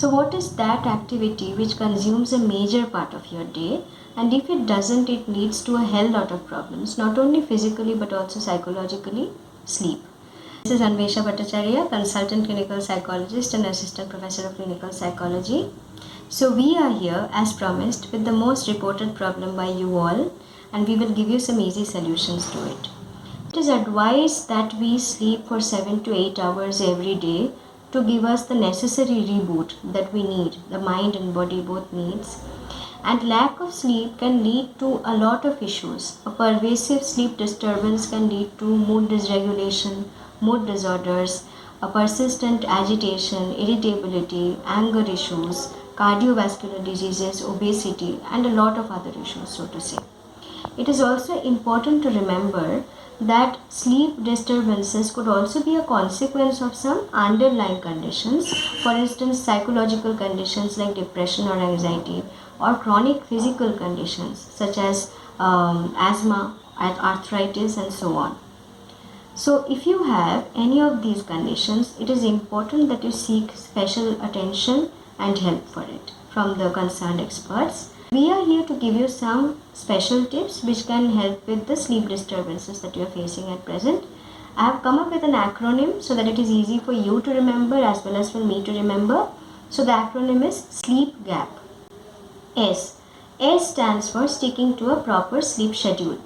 So what is that activity which consumes a major part of your day, and if it doesn't, it leads to a hell lot of problems, not only physically but also psychologically? Sleep. This is Anvesha Bhattacharya, consultant clinical psychologist and assistant professor of clinical psychology. So we are here as promised with the most reported problem by you all, and we will give you some easy solutions to it. It is advised that we sleep for 7 to 8 hours every day to give us the necessary reboot that we need, the mind and body both needs. And lack of sleep can lead to a lot of issues. A pervasive sleep disturbance can lead to mood dysregulation, mood disorders, a persistent agitation, irritability, anger issues, cardiovascular diseases, obesity, and a lot of other issues, so to say. It is also important to remember that sleep disturbances could also be a consequence of some underlying conditions, for instance, psychological conditions like depression or anxiety, or chronic physical conditions such as asthma, arthritis, and so on. So, if you have any of these conditions, it is important that you seek special attention and help for it from the concerned experts. We are here to give you some special tips which can help with the sleep disturbances that you are facing at present. I have come up with an acronym so that it is easy for you to remember as well as for me to remember. So the acronym is SLEEP GAP. S. S stands for sticking to a proper sleep schedule.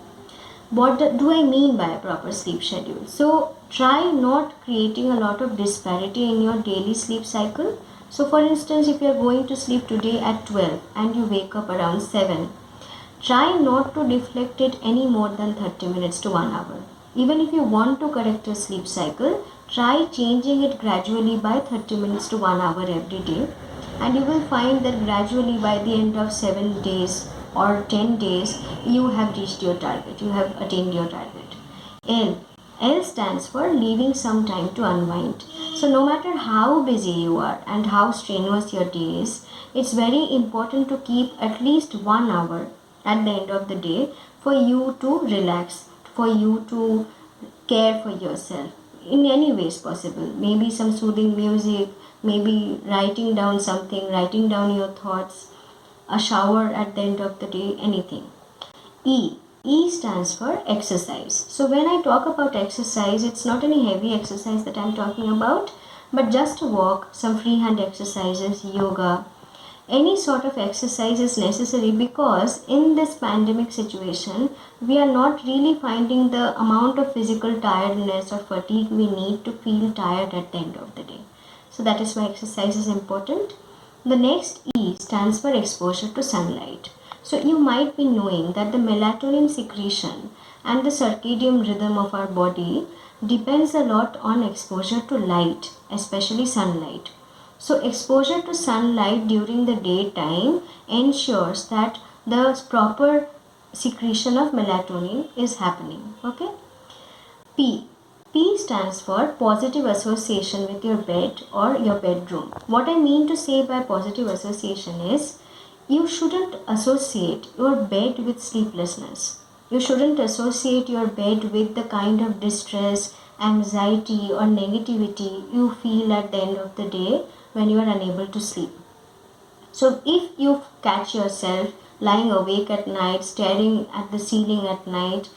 What do I mean by a proper sleep schedule? So try not creating a lot of disparity in your daily sleep cycle. So for instance, if you are going to sleep today at 12 and you wake up around 7, try not to deflect it any more than 30 minutes to 1 hour. Even if you want to correct your sleep cycle, try changing it gradually by 30 minutes to 1 hour every day, and you will find that gradually by the end of 7 days or 10 days you have reached your target, you have attained your target. L stands for leaving some time to unwind. So no matter how busy you are and how strenuous your day is, it's very important to keep at least 1 hour at the end of the day for you to relax, for you to care for yourself in any ways possible. Maybe some soothing music, maybe writing down something, writing down your thoughts, a shower at the end of the day, anything. E stands for exercise. So when I talk about exercise, it's not any heavy exercise that I'm talking about, but just a walk, some freehand exercises, yoga. Any sort of exercise is necessary because in this pandemic situation, we are not really finding the amount of physical tiredness or fatigue we need to feel tired at the end of the day. So that is why exercise is important. The next E stands for exposure to sunlight. So you might be knowing that the melatonin secretion and the circadian rhythm of our body depends a lot on exposure to light, especially sunlight. So exposure to sunlight during the daytime ensures that the proper secretion of melatonin is happening. Okay. P stands for positive association with your bed or your bedroom. What I mean to say by positive association is you shouldn't associate your bed with sleeplessness. You shouldn't associate your bed with the kind of distress, anxiety, or negativity you feel at the end of the day when you are unable to sleep. So if you catch yourself lying awake at night, staring at the ceiling at night,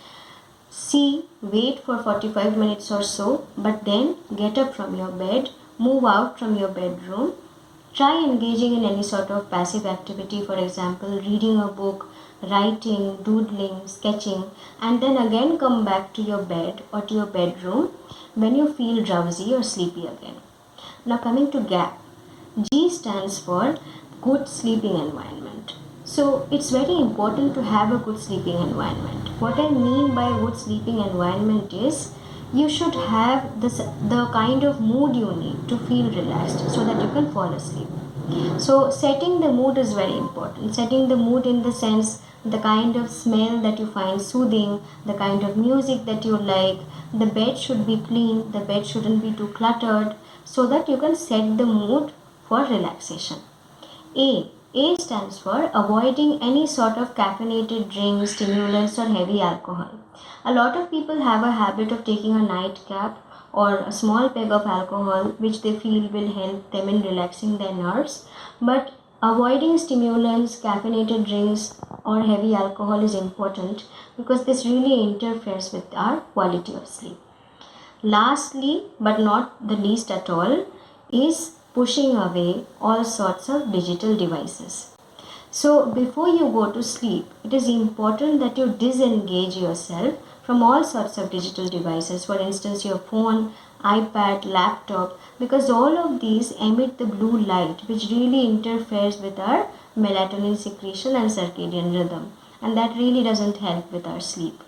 wait for 45 minutes or so, but then get up from your bed, move out from your bedroom, try engaging in any sort of passive activity, for example, reading a book, writing, doodling, sketching, and then again come back to your bed or to your bedroom when you feel drowsy or sleepy again. Now coming to GAP. G stands for good sleeping environment. So it's very important to have a good sleeping environment. What I mean by good sleeping environment is you should have the kind of mood you need to feel relaxed so that you can fall asleep. So setting the mood is very important. Setting the mood in the sense the kind of smell that you find soothing, the kind of music that you like, the bed should be clean, the bed shouldn't be too cluttered, so that you can set the mood for relaxation. A stands for avoiding any sort of caffeinated drinks, stimulants, or heavy alcohol. A lot of people have a habit of taking a nightcap or a small peg of alcohol which they feel will help them in relaxing their nerves. But avoiding stimulants, caffeinated drinks, or heavy alcohol is important because this really interferes with our quality of sleep. Lastly, but not the least at all, is pushing away all sorts of digital devices. So, before you go to sleep, it is important that you disengage yourself from all sorts of digital devices, for instance, your phone, iPad, laptop, because all of these emit the blue light, which really interferes with our melatonin secretion and circadian rhythm, and that really doesn't help with our sleep.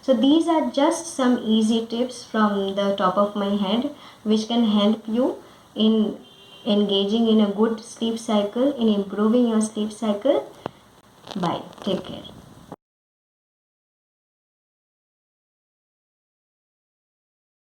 So these are just some easy tips from the top of my head which can help you in engaging in a good sleep cycle, in improving your sleep cycle. Bye. Take care.